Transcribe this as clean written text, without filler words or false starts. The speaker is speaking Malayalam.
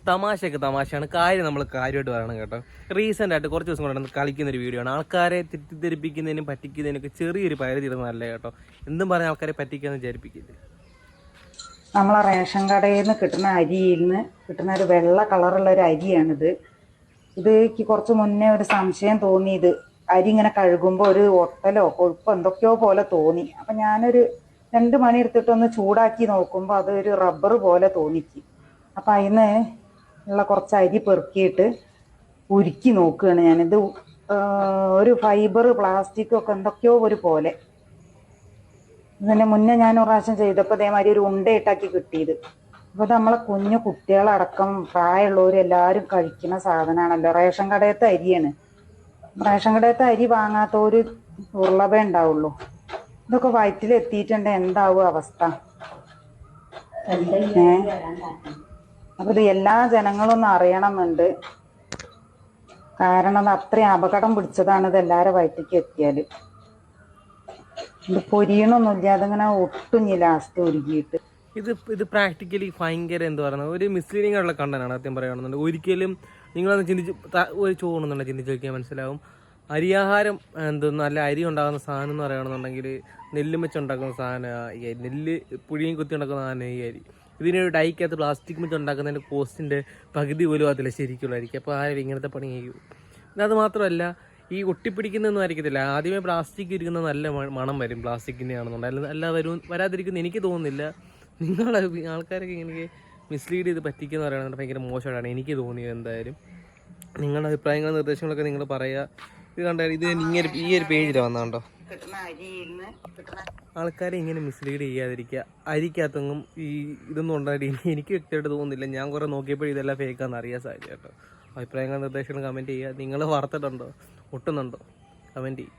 തമാശയൊക്കെ തമാശയാണ്, കാര്യം നമ്മൾ കാര്യമായിട്ട് പറയണം കേട്ടോ. റീസെൻ്റ് ആയിട്ട് കുറച്ച് ദിവസം കൊണ്ട് കളിക്കുന്ന ഒരു വീഡിയോ ആണ്. ആൾക്കാരെ തെറ്റിദ്ധരിപ്പിക്കുന്നതിനും പറ്റിക്കുന്നതിനൊക്കെ ചെറിയൊരു പരിധി ഇടുന്നതല്ലേ കേട്ടോ. എന്തും പറഞ്ഞ ആൾക്കാരെ പറ്റിക്കാന്ന് വിചാരിപ്പിക്കില്ലേ. നമ്മളെ റേഷൻ കടയിൽ നിന്ന് കിട്ടുന്ന അരിയിൽ നിന്ന് കിട്ടുന്ന ഒരു വെള്ള കളറുള്ള ഒരു അരിയാണിത്. എനിക്ക് കുറച്ച് മുന്നേ ഒരു സംശയം തോന്നി. ഇത് അരി ഇങ്ങനെ കഴുകുമ്പോൾ ഒരു ഒട്ടലോ കൊഴുപ്പോ എന്തൊക്കെയോ പോലെ തോന്നി. അപ്പം ഞാനൊരു 2 മണി എടുത്തിട്ടൊന്ന് ചൂടാക്കി നോക്കുമ്പോൾ അതൊരു റബ്ബർ പോലെ തോന്നിക്ക്. അപ്പം അതിന് ഉള്ള കുറച്ച് അരി പെറുക്കിയിട്ട് ഉരുക്കി നോക്കുകയാണ് ഞാനിത്. ഒരു ഫൈബർ പ്ലാസ്റ്റിക്കൊക്കെ എന്തൊക്കെയോ ഒരു പോലെ. ഇതിന് മുന്നേ ഞാൻ ഒരു പ്രാവശ്യം ചെയ്തപ്പോൾ അതേമാതിരി ഒരു ഉണ്ടയിട്ടാക്കി കിട്ടിയത്. അപ്പോൾ ഇത് നമ്മളെ കുഞ്ഞു കുട്ടികളടക്കം പ്രായമുള്ളവരെല്ലാവരും കഴിക്കുന്ന സാധനമാണല്ലോ. റേഷൻ കടയത്തെ അരിയാണ്. റേഷൻ കടയത്തെ അരി വാങ്ങാത്തൊരു ദുർലഭേ ഉണ്ടാവുള്ളൂ. ഇതൊക്കെ വയറ്റിലെത്തിയിട്ടുണ്ട്, എന്താവും അവസ്ഥ? അപ്പൊ ഇത് എല്ലാ ജനങ്ങളും ഒന്ന് അറിയണമെന്നുണ്ട്. കാരണം അത് അത്രയും അപകടം പിടിച്ചതാണ് ഇത് എല്ലാവരും വയറ്റിലേക്ക് എത്തിയാൽ. ഇത് പൊരിയണമൊന്നുമില്ല, അതിങ്ങനെ ഒട്ടുഞ്ഞി ലാസ്റ്റ് ഒരുക്കിയിട്ട്. ഇത് പ്രാക്ടിക്കലി ഭയങ്കര എന്താ പറയുന്നത്, ഒരു മിസ്ലീഡിങ് ആയിട്ടുള്ള കണ്ടനാണ് സത്യം പറയുകയാണെന്നുണ്ട്. ഒരിക്കലും നിങ്ങളത് ചിന്തിച്ച് ഒരു ചോണെന്നുണ്ടെങ്കിൽ ചിന്തിച്ച് നോക്കിയാൽ മനസ്സിലാവും. അരിയാഹാരം നല്ല അരി ഉണ്ടാകുന്ന സാധനം എന്ന് പറയുകയാണെന്നുണ്ടെങ്കിൽ നെല്ലും വെച്ച് ഉണ്ടാക്കുന്ന സാധനം, നെല്ല് പുഴിയും കുത്തി ഉണ്ടാക്കുന്ന സാധനം ഈ അരി. ഇതിനൊരു ഡൈക്കകത്ത് പ്ലാസ്റ്റിക് വെച്ച് ഉണ്ടാക്കുന്നതിൻ്റെ കോസ്റ്റിൻ്റെ പകുതി പോലും അതില്ല ശരിക്കുള്ളതായിരിക്കും. അപ്പോൾ ആരും ഇങ്ങനത്തെ പണി ചെയ്യും. അത് മാത്രമല്ല, ഈ ഒട്ടിപ്പിടിക്കുന്നതൊന്നും ആയിരിക്കത്തില്ല. ആദ്യമേ പ്ലാസ്റ്റിക് ഇരിക്കുന്ന നല്ല മണം വരും പ്ലാസ്റ്റിക്കിൻ്റെ ആണെന്നുണ്ടെങ്കിൽ. അല്ല വരാതിരിക്കുന്ന എനിക്ക് തോന്നുന്നില്ല. നിങ്ങളെ ആൾക്കാരൊക്കെ ഇങ്ങനെ മിസ്ലീഡ് ചെയ്ത് പറ്റിക്കുന്ന പറയുന്നത് ഭയങ്കര മോശമായിട്ടാണ് എനിക്ക് തോന്നിയത്. എന്തായാലും നിങ്ങളുടെ അഭിപ്രായങ്ങളും നിർദ്ദേശങ്ങളൊക്കെ നിങ്ങൾ പറയുക. ഇത് കണ്ടാൽ ഇത് ഇങ്ങനെ ഈ ഒരു പേജിൽ വന്നാണ്ടോ ആൾക്കാരെ ഇങ്ങനെ മിസ്ലീഡ് ചെയ്യാതിരിക്കുക. അരിക്കകത്തൊന്നും ഈ ഇതൊന്നും ഉണ്ടായിട്ട് എനിക്ക് വ്യക്തമായിട്ട് തോന്നുന്നില്ല. ഞാൻ കുറേ നോക്കിയപ്പോൾ ഇതെല്ലാം ഫേക്കാന്ന് അറിയാൻ സാധിക്കും കേട്ടോ. അഭിപ്രായങ്ങളും നിർദ്ദേശങ്ങളും കമൻറ്റ് ചെയ്യുക. നിങ്ങൾ വാർത്തിട്ടുണ്ടോ, ഒട്ടുന്നുണ്ടോ, കമൻറ്റ് ചെയ്യും.